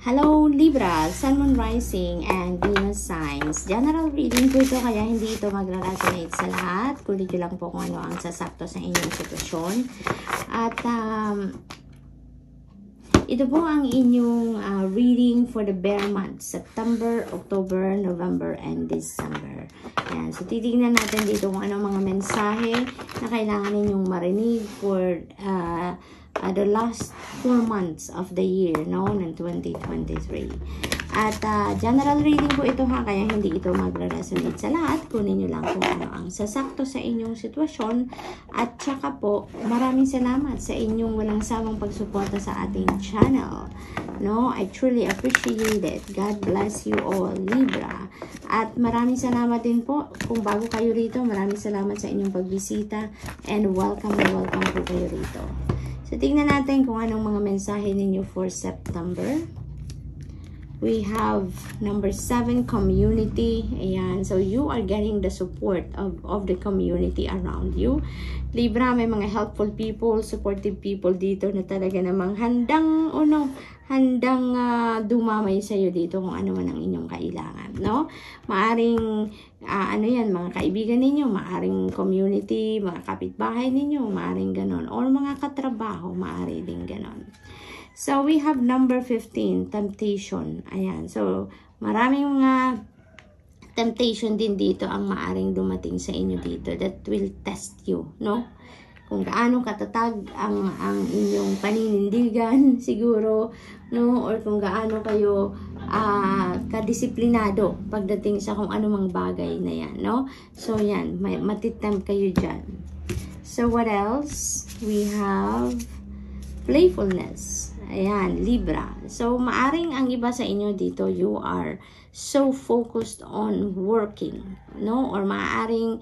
Hello Libra, Sun, Moon, Rising, and Venus signs. General reading po ito kaya hindi ito magra-resonate sa lahat. Kulit nyo lang po kung ano ang sasakto sa inyong sitwasyon. At ito po ang inyong reading for the bare months. September, October, November, and December. Ayan. So titignan natin dito kung ano mga mensahe na kailangan ninyong marinig for the last 4 months of the year, no, ng 2023. At general reading po ito ha, kaya hindi ito magre-resonate sa lahat. Kunin nyo lang kung ano ang sasakto sa inyong sitwasyon. At saka po, maraming salamat sa inyong walang sawang pagsuporta sa ating channel. No, I truly appreciate it. God bless you all, Libra. At maraming salamat din po kung bago kayo rito. Maraming salamat sa inyong pagbisita. And welcome na welcome po kayo rito. So, tingnan natin kung anong mga mensahe ninyo for September. We have number 7, community. Ayan. So, you are getting the support of the community around you. Libra, may mga helpful people, supportive people dito na talaga namang handang dumamay sa iyo dito kung ano man ang inyong kailangan, no? Maaring ano yan, mga kaibigan ninyo, maaring community, mga kapitbahay ninyo, maaring ganon, or mga katrabaho, maari din ganon. So we have number 15, temptation. Ayan, so maraming mga temptation din dito ang maaring dumating sa inyo dito that will test you, no? Kung gaano katatag ang inyong paninindigan siguro, no, or kung gaano kayo kadisiplinado pagdating sa kung anumang bagay na yan, no. So yan, matitempt kayo dyan. So what else? We have playfulness. Ayan, Libra. So maaring ang iba sa inyo dito, you are so focused on working, no, or maaring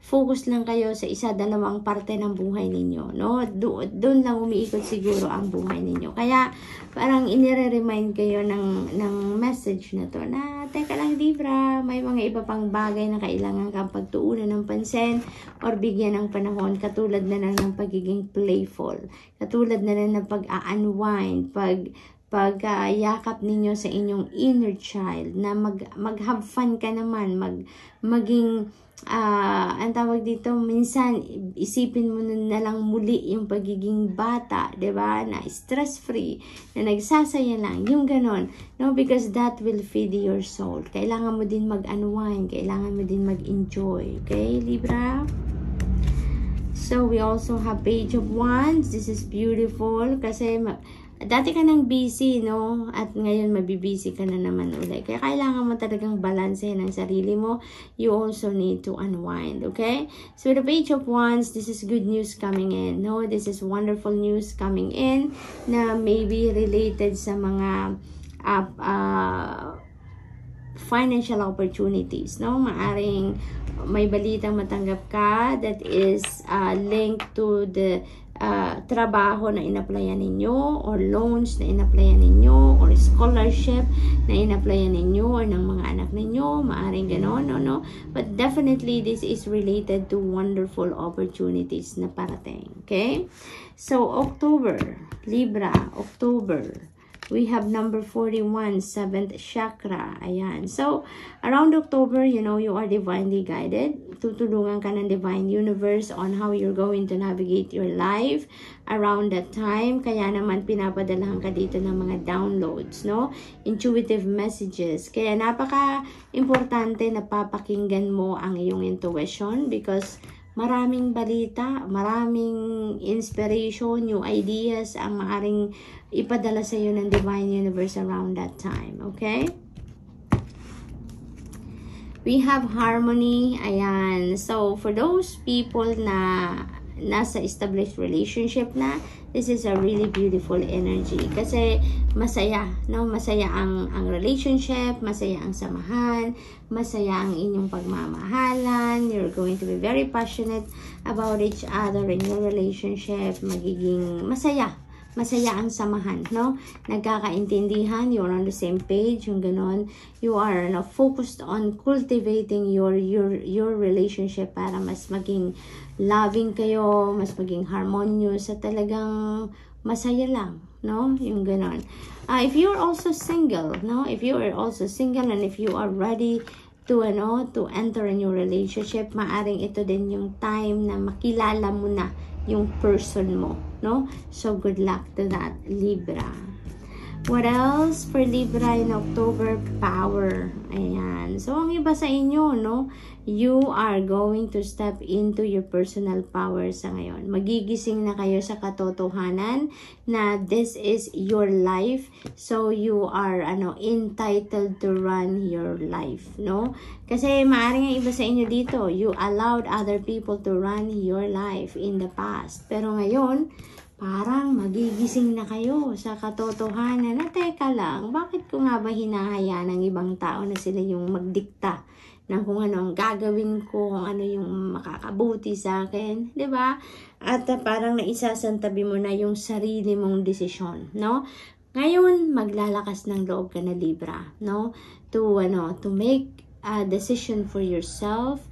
focus lang kayo sa isa, dalawang parte ng buhay ninyo, no? Doon lang umiikot siguro ang buhay ninyo. Kaya, parang inire-remind kayo ng message na to, na, teka lang Libra, may mga iba pang bagay na kailangan kang pagtuunan ng pansin or bigyan ng panahon, katulad na lang ng pagiging playful, katulad na lang ng pag-unwind, pag-yakap ninyo sa inyong inner child, na mag-have fun ka naman, maging ang tawag dito, minsan isipin mo na lang muli yung pagiging bata, 'di ba? Na stress-free, na nagsasaya lang, yung ganon, no? Because that will feed your soul. Kailangan mo din mag-unwind, kailangan mo din mag-enjoy, okay, Libra? So we also have Page of Wands. This is beautiful kasi dati ka nang busy, no? At ngayon mabibusy ka na naman ulit. Kaya kailangan mo talagang balansehin ang sarili mo. You also need to unwind, okay? So the Page of Wands, this is good news coming in, no? This is wonderful news coming in na maybe related sa mga financial opportunities, no? Maaring may balitang matanggap ka that is linked to the trabaho na inaplayan ninyo, or loans na inaplayan ninyo, or scholarship na inaplayan ninyo, or ng mga anak ninyo, maaring ganon, no? But definitely this is related to wonderful opportunities na parating, okay? So October, Libra, October, we have number 41, 7th chakra. Ayan. So, around October, you know, you are divinely guided. Tutulungan ka ng divine universe on how you're going to navigate your life around that time. Kaya naman, pinapadalahan ka dito ng mga downloads, no? Intuitive messages. Kaya napaka-importante na papakinggan mo ang iyong intuition, because maraming balita, maraming inspiration, new ideas ang maaring ipadala sa iyo ng divine universe around that time, okay? We have harmony. Ayan. So, for those people na nasa established relationship na, this is a really beautiful energy. Kasi masaya, no? Masaya ang relationship, masaya ang samahan, masaya ang inyong pagmamahalan. You're going to be very passionate about each other in your relationship. Magiging masaya. Masaya ang samahan, no? Nagkakaintindihan, you're on the same page, yung ganon. You are focused on cultivating your relationship para mas maging loving kayo, mas maging harmonious, at talagang masaya lang, no? Yung ganon. If you are also single, no? If you are also single and if you are ready to enter a new relationship, maaring ito din yung time na makilala mo na yung person mo, no? So good luck to that, Libra. What else for Libra in October? Power. Ayan. So, ang iba sa inyo, no? You are going to step into your personal power sa ngayon. Magigising na kayo sa katotohanan na this is your life. So, you are, entitled to run your life, no? Kasi, maaaring ang iba sa inyo dito, you allowed other people to run your life in the past. Pero ngayon, parang magigising na kayo sa katotohanan na teka lang, bakit ko nga ba hinahayaan ng ibang tao na sila yung magdikta ng kung ano ang gagawin ko, kung ano yung makakabuti sa akin, 'di ba? At parang naisasantabi mo na yung sarili mong desisyon, no? Ngayon, maglalakas ng loob ka na, Libra, no? To make a decision for yourself.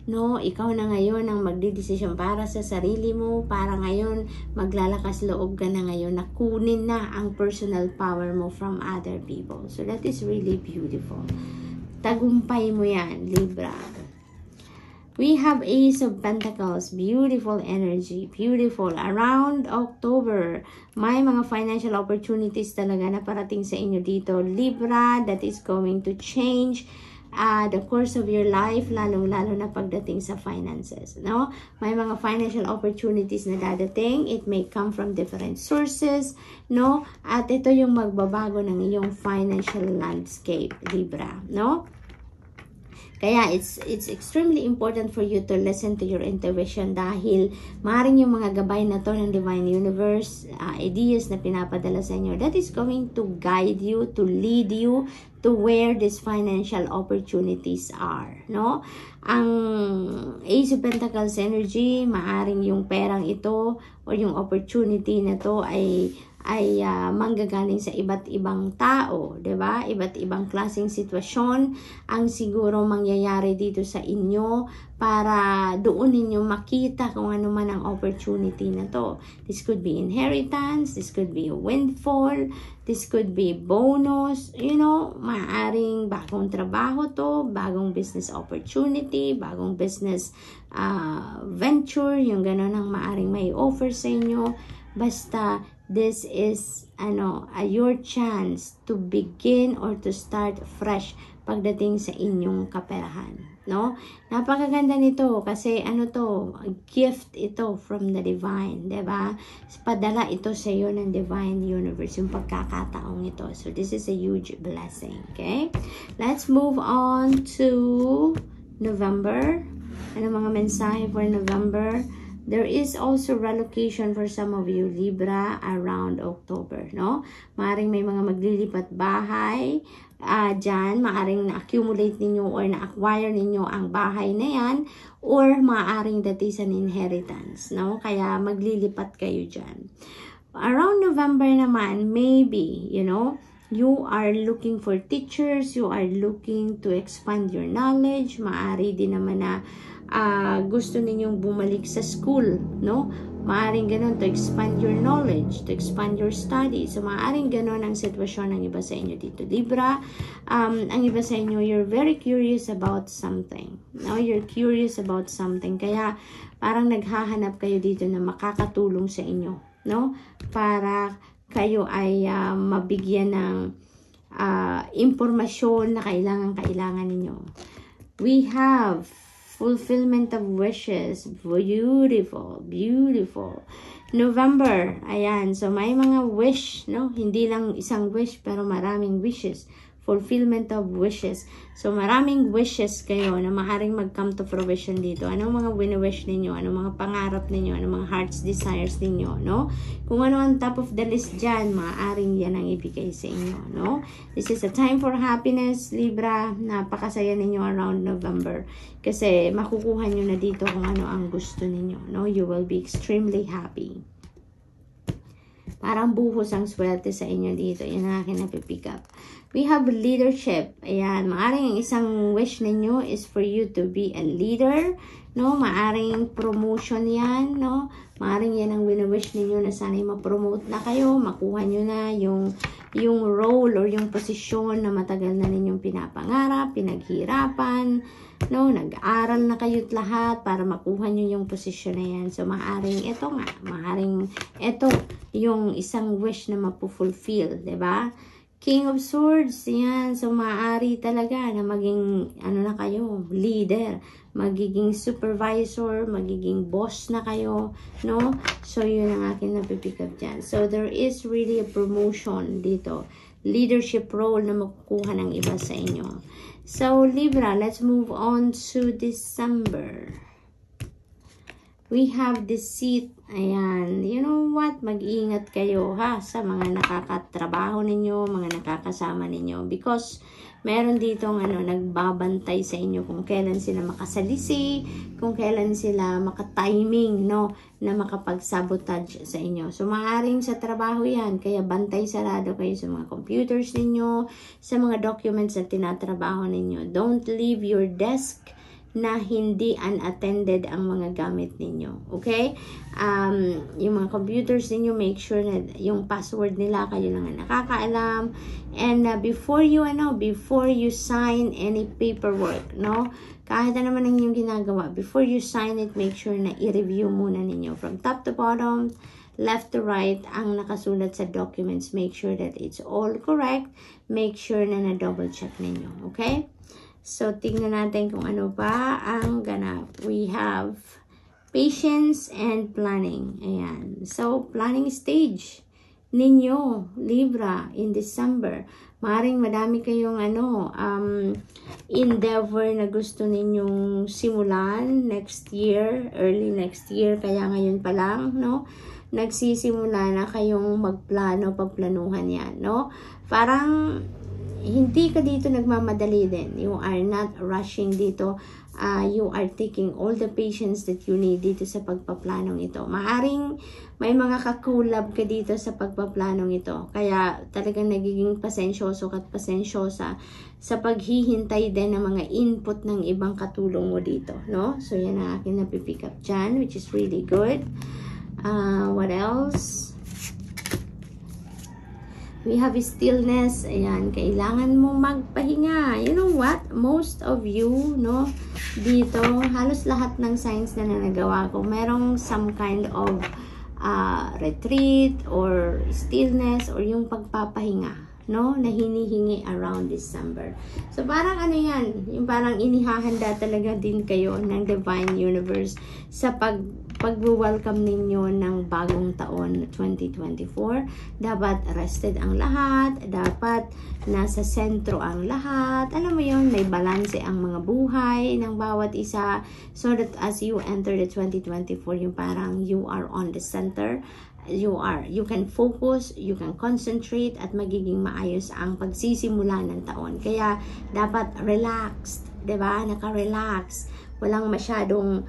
No, ikaw na ngayon ang magdidesisyon para sa sarili mo, para ngayon maglalakas loob ka na ngayon na kunin na ang personal power mo from other people. So that is really beautiful. Tagumpay mo yan, Libra. We have Ace of Pentacles, beautiful energy, beautiful. Around October, may mga financial opportunities talaga na parating sa inyo dito, Libra, that is going to change the course of your life, lalong-lalo na pagdating sa finances, no? May mga financial opportunities na dadating. It may come from different sources, no? At ito yung magbabago ng iyong financial landscape, Libra, no? Kaya it's extremely important for you to listen to your intuition dahil maaaring yung mga gabay na to ng Divine Universe, ideas na pinapadala sa inyo, that is going to guide you, to lead you to where these financial opportunities are, no? Ang Ace of Pentacles energy, maaring yung perang ito or yung opportunity na to ay manggagaling sa iba't ibang tao, 'di ba? Iba't ibang klaseng sitwasyon ang siguro mangyayari dito sa inyo para doon ninyo makita kung ano man ang opportunity na to. This could be inheritance, this could be a windfall, this could be bonus, maaring bagong trabaho to, bagong business opportunity, bagong business venture, yung gano'n ang maaring may offer sa inyo. Basta this is your chance to begin or to start fresh pagdating sa inyong kaperahan, no? Napakaganda nito kasi gift ito from the divine, 'di ba? Padala ito sa iyo ng Divine Universe, yung pagkakataong ito. So this is a huge blessing, okay? Let's move on to November. Ano mga mensahe for November? There is also relocation for some of you, Libra, around October, no? Maaring may mga maglilipat bahay dyan. Maaring na-accumulate ninyo or na-acquire ninyo ang bahay na yan or maaring datisan inheritance, no? Kaya maglilipat kayo dyan. Around November naman, maybe, you are looking for teachers, you are looking to expand your knowledge. Maari din naman na gusto ninyong bumalik sa school, no? Maaring ganun to expand your knowledge, to expand your studies. So, maaring ganun ang sitwasyon ng iba sa inyo dito, Libra. Ang iba sa inyo, you're very curious about something. No? You're curious about something. Kaya, parang naghahanap kayo dito na makakatulong sa inyo, no? Para kayo ay mabigyan ng impormasyon na kailangan ninyo. We have fulfillment of wishes. Beautiful, beautiful. November, ayan. So, may mga wish, no? Hindi lang isang wish, pero maraming wishes. Fulfillment of wishes. So, maraming wishes kayo na maaaring mag-come to fruition dito. Anong mga wini-wish ninyo? Anong mga pangarap ninyo? Anong mga heart's desires ninyo, no? Kung ano ang top of the list dyan, maaaring yan ang ibigay sa inyo, no? This is a time for happiness, Libra. Napakasaya ninyo around November. Kasi makukuha nyo na dito kung ano ang gusto ninyo, no? You will be extremely happy. Parang buhos ang swerte sa inyo dito. Yan ang akin napipick up. We have leadership. Ayan, maaaring ang isang wish ninyo is for you to be a leader, no? Maaring promotion yan, no? Maaring yan ang wini-wish ninyo na sana'y ma-promote na kayo, makuha nyo na yung role or yung posisyon na matagal na ninyong pinapangarap, pinaghirapan, no? Nag-aral na kayo't lahat para makuha nyo yung posisyon na yan. So, maaring ito yung isang wish na mapufulfill, diba? King of Swords, yan. So, maaari talaga na maging, na kayo, leader, magiging supervisor, magiging boss na kayo, no? So, yun ang aking napipick up dyan. So, there is really a promotion dito. Leadership role na makukuha ng iba sa inyo. So, Libra, let's move on to December. We have deceit. Ayan. You know what? Mag-iingat kayo ha sa mga nakakatrabaho ninyo, mga nakakasama ninyo. Because meron ditong nagbabantay sa inyo kung kailan sila makasalisi, kung kailan sila makatiming, no? Na makapag-sabotage sa inyo. So, maaaring sa trabaho yan. Kaya bantay sarado kayo sa mga computers ninyo, sa mga documents na tinatrabaho ninyo. Don't leave your desk na hindi unattended ang mga gamit ninyo. Okay? Yung mga computers ninyo, make sure na yung password nila kayo lang ang nakakaalam. And before you sign any paperwork, no? Kahit na naman ang inyong ginagawa, before you sign it, make sure na i-review muna ninyo from top to bottom, left to right, ang nakasulat sa documents. Make sure that it's all correct. Make sure na na-double check ninyo. Okay? So, tingnan natin kung ano pa ang ganap. We have patience and planning. Ayan. So, planning stage ninyo, Libra, in December. Maring madami kayong endeavor na gusto ninyong simulan next year, early next year. Kaya ngayon pa lang, no? Nagsisimula na kayong magplano, pagplanuhan yan, no? Parang hindi ka dito nagmamadali din. You are not rushing dito. You are taking all the patience that you need dito sa pagpaplanong ito. Maaring may mga kakulab ka dito sa pagpaplanong ito. Kaya talagang nagiging pasensyoso at pasensyosa sa paghihintay din ng mga input ng ibang katulong mo dito. No? So, yan ang akin napipick up dyan, which is really good. What else? We have stillness. Ayan, kailangan mo magpahinga. You know what? Most of you, no, dito, halos lahat ng signs na nagawa ko, merong some kind of retreat or stillness or yung pagpapahinga, no, na hinihingi around December. So, parang yan, yung parang inihahanda talaga din kayo ng Divine Universe sa pag-welcome ninyo ng bagong taon 2024. Dapat rested ang lahat, dapat nasa sentro ang lahat. Alam mo yun, may balanse ang mga buhay ng bawat isa, so that as you enter the 2024, yung parang you are on the center. You can focus, you can concentrate, at magiging maayos ang pagsisimula ng taon. Kaya dapat relaxed, 'di ba? Naka-relax, walang masyadong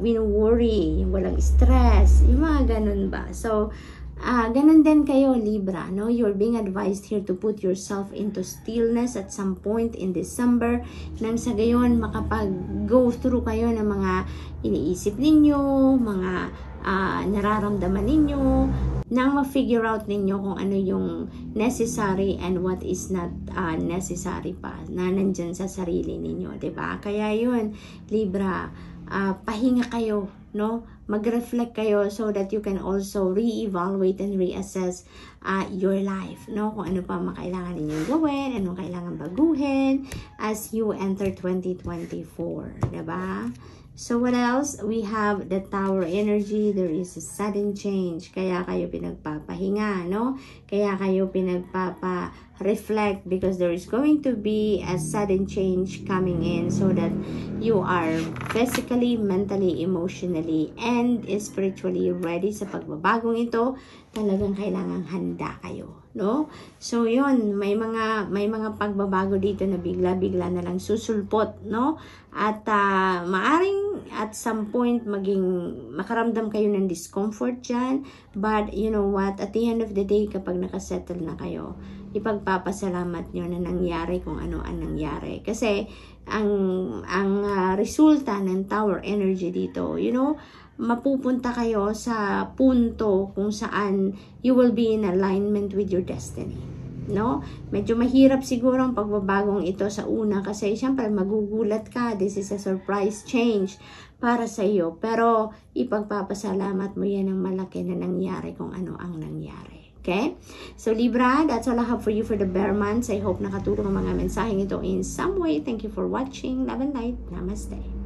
wino-worry, walang stress, yung mga ganun ba. So, ganun din kayo, Libra, no? You're being advised here to put yourself into stillness at some point in December, nang sa gayon makapag-go through kayo ng mga iniisip ninyo, mga nararamdaman ninyo, nang ma-figure out ninyo kung ano yung necessary and what is not necessary pa na nandyan sa sarili ninyo, 'di ba? Kaya yun, Libra, pahinga kayo, no? Mag-reflect kayo so that you can also re-evaluate and reassess your life, no? Kung ano pa makailangan ninyong gawin, anong kailangan baguhin as you enter 2024, 'di ba? So, what else? We have the Tower energy. There is a sudden change. Kaya kayo pinagpapahinga, no? Kaya kayo pinagpapa-reflect because there is going to be a sudden change coming in so that you are physically, mentally, emotionally, and spiritually ready sa pagbabagong ito. Talagang kailangan handa kayo, no? So, yun. May mga pagbabago dito na bigla-bigla na lang susulpot, no? At maaring at some point makaramdam kayo ng discomfort dyan, but you know what, at the end of the day, kapag nakasettle na kayo, ipagpapasalamat nyo na nangyari kung ano ang nangyari. Kasi, ang resulta ng Tower energy dito, you know, mapupunta kayo sa punto kung saan you will be in alignment with your destiny. No? Medyo mahirap siguro ang pagbabagong ito sa una kasi syempre magugulat ka. This is a surprise change para sa iyo. Pero ipagpapasalamat mo yan ang malaki na nangyari kung ano ang nangyari. Okay? So Libra, that's all I have for you for the bear months. I hope nakatulong ang mga mensaheng ito in some way. Thank you for watching. Love and light. Namaste.